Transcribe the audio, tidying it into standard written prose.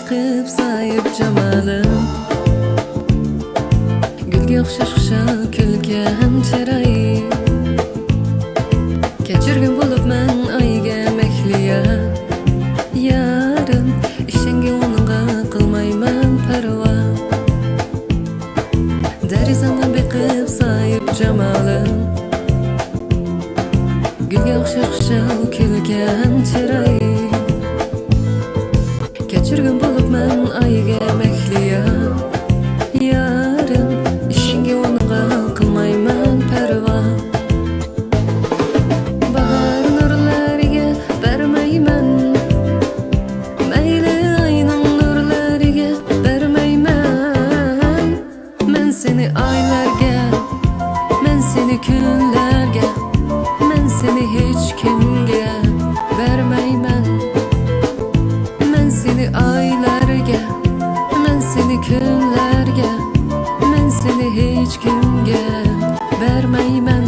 beqib sayıp jamalım, gülge o'xshash xushal kulgan chiroyi. Kechirgin bo'libman oyga mahliya, yarim ishingga uningga qilmayman parvo. Derizamga beqib sayıp jamalım, gülge o'xshash xushal kulgan chiroyi. Kechirgin bo'libman oyga mahliya, yarim ishingga uningga qilmayman parvo. Bahar nurlariga bermayman, mayli ayning nurlariga bermayman. Men seni oylarga, men seni kunlarga, men seni hech kimga bermayman. Men seni oylarga, men seni kunlarga, men seni hech kimga bermayman.